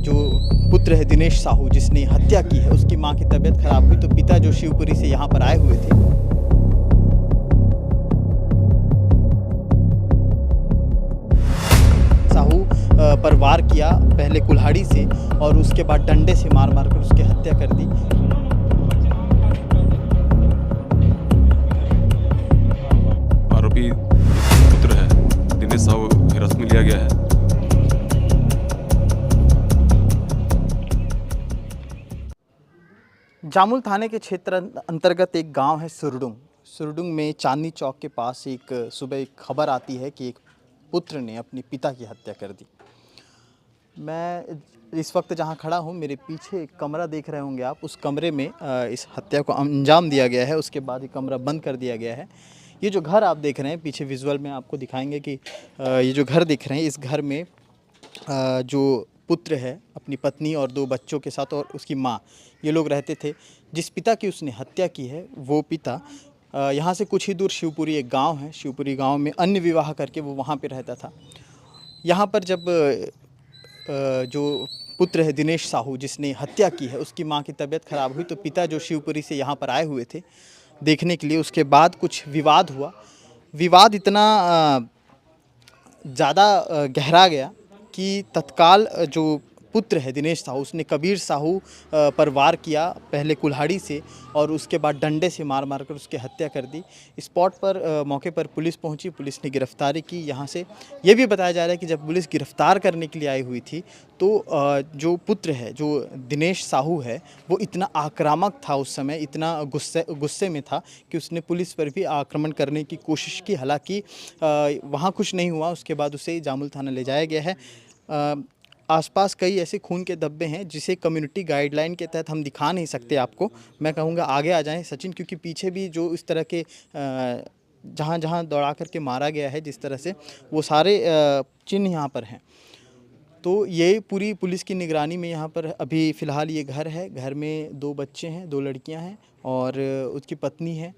जो पुत्र है दिनेश साहू जिसने हत्या की है, उसकी मां की तबीयत खराब हुई तो पिता जो शिवपुरी से यहाँ पर आए हुए थे, साहू पर वार किया, पहले कुल्हाड़ी से और उसके बाद डंडे से मार मार कर उसकी हत्या कर दी। आरोपी पुत्र है दिनेश साहू हिरासत में लिया गया है। जामुल थाने के क्षेत्र अंतर्गत एक गांव है सुरडुंग। सुरडुंग में चांदनी चौक के पास सुबह एक खबर आती है कि एक पुत्र ने अपने पिता की हत्या कर दी। मैं इस वक्त जहां खड़ा हूं, मेरे पीछे एक कमरा देख रहे होंगे आप। उस कमरे में इस हत्या को अंजाम दिया गया है। उसके बाद ये कमरा बंद कर दिया गया है। ये जो घर आप देख रहे हैं पीछे विजुअल में आपको दिखाएंगे कि ये जो घर दिख रहे हैं, इस घर में जो पुत्र है अपनी पत्नी और 2 बच्चों के साथ और उसकी माँ, ये लोग रहते थे। जिस पिता की उसने हत्या की है वो पिता यहाँ से कुछ ही दूर शिवपुरी एक गांव है, शिवपुरी गांव में अन्य विवाह करके वो वहाँ पे रहता था। यहाँ पर जब जो पुत्र है दिनेश साहू जिसने हत्या की है, उसकी मां की तबीयत खराब हुई तो पिता जो शिवपुरी से यहाँ पर आए हुए थे देखने के लिए, उसके बाद कुछ विवाद हुआ। विवाद इतना ज़्यादा गहरा गया कि तत्काल जो पुत्र है दिनेश साहू, उसने कबीर साहू पर वार किया, पहले कुल्हाड़ी से और उसके बाद डंडे से मार मार कर उसकी हत्या कर दी। स्पॉट पर मौके पर पुलिस पहुंची, पुलिस ने गिरफ्तारी की। यहाँ से ये भी बताया जा रहा है कि जब पुलिस गिरफ्तार करने के लिए आई हुई थी तो जो पुत्र है, जो दिनेश साहू है, वो इतना आक्रामक था उस समय, इतना गुस्से में था कि उसने पुलिस पर भी आक्रमण करने की कोशिश की। हालांकि वहाँ कुछ नहीं हुआ। उसके बाद उसे जामुल थाना ले जाया गया है। आसपास कई ऐसे खून के धब्बे हैं जिसे कम्युनिटी गाइडलाइन के तहत हम दिखा नहीं सकते आपको। मैं कहूँगा आगे आ जाएं सचिन, क्योंकि पीछे भी जो इस तरह के जहाँ जहाँ दौड़ा करके मारा गया है, जिस तरह से, वो सारे चिन्ह यहाँ पर हैं। तो ये पूरी पुलिस की निगरानी में यहाँ पर अभी फ़िलहाल ये घर है। घर में 2 बच्चे हैं, 2 लड़कियाँ हैं और उसकी पत्नी है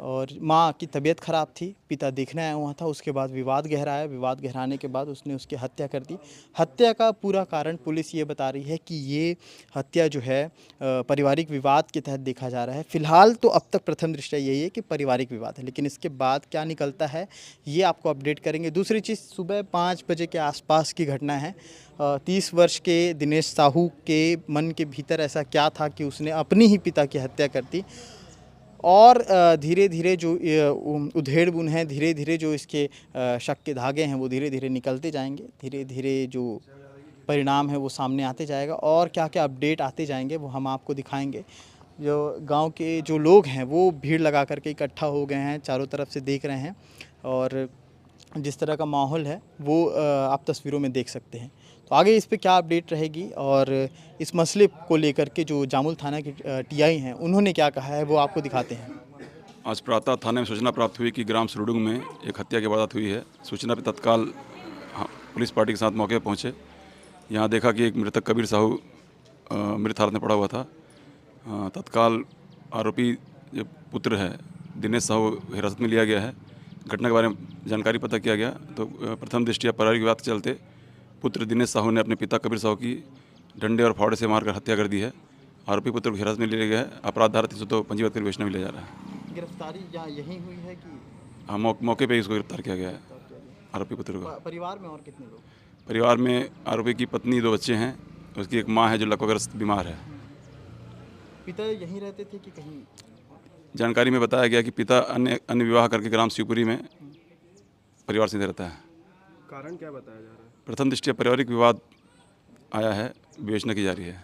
और माँ की तबीयत ख़राब थी। पिता देखने आया हुआ था। उसके बाद विवाद गहराया। विवाद गहराने के बाद उसने उसकी हत्या कर दी। हत्या का पूरा कारण पुलिस ये बता रही है कि ये हत्या जो है पारिवारिक विवाद के तहत देखा जा रहा है। फ़िलहाल तो अब तक प्रथम दृष्टया यही है कि पारिवारिक विवाद है, लेकिन इसके बाद क्या निकलता है ये आपको अपडेट करेंगे। दूसरी चीज़, सुबह 5 बजे के आसपास की घटना है। 30 वर्ष के दिनेश साहू के मन के भीतर ऐसा क्या था कि उसने अपनी ही पिता की हत्या कर दी। और धीरे धीरे जो उधेड़-बुन है, धीरे धीरे जो इसके शक के धागे हैं वो धीरे धीरे निकलते जाएंगे। धीरे धीरे जो परिणाम है वो सामने आते जाएगा और क्या क्या अपडेट आते जाएंगे वो हम आपको दिखाएंगे। जो गांव के जो लोग हैं वो भीड़ लगा करके इकट्ठा हो गए हैं, चारों तरफ से देख रहे हैं और जिस तरह का माहौल है वो आप तस्वीरों में देख सकते हैं। तो आगे इस पे क्या अपडेट रहेगी और इस मसले को लेकर के जो जामुल थाना के टीआई हैं उन्होंने क्या कहा है वो आपको दिखाते हैं। आज प्रातः थाने में सूचना प्राप्त हुई कि ग्राम सुरडुंग में एक हत्या की वारदात हुई है। सूचना पर तत्काल पुलिस पार्टी के साथ मौके पर पहुँचे। यहाँ देखा कि एक मृतक कबीर साहू मृत हालत में पड़ा हुआ था। तत्काल आरोपी जो पुत्र है दिनेश साहू हिरासत में लिया गया है। घटना के बारे में जानकारी पता किया गया तो प्रथम दृष्टया पारिवारिक विवाद के चलते पुत्र दिनेश साहू ने अपने पिता कबीर साहू की डंडे और फावड़े से मारकर हत्या कर दी है। आरोपी पुत्र को हिरासत में लिया गया है। अपराध धारा 302 पंजीबद्ध कर विवेचना में लिया जा रहा है। गिरफ्तारी यहीं हुई है कि? हाँ, मौके पे इसको गिरफ्तार किया गया है आरोपी पुत्र को। परिवार में और कितने लोग? परिवार में आरोपी की पत्नी, 2 बच्चे हैं, उसकी एक माँ है जो लकवाग्रस्त बीमार है। पिता यहीं रहते थे कि कहीं? जानकारी में बताया गया कि पिता अन्य विवाह करके ग्राम शिवपुरी में परिवार से रहता है। कारण क्या बताया जा रहा है? प्रथम दृष्टया पारिवारिक विवाद आया है, विवेचना की जा रही है।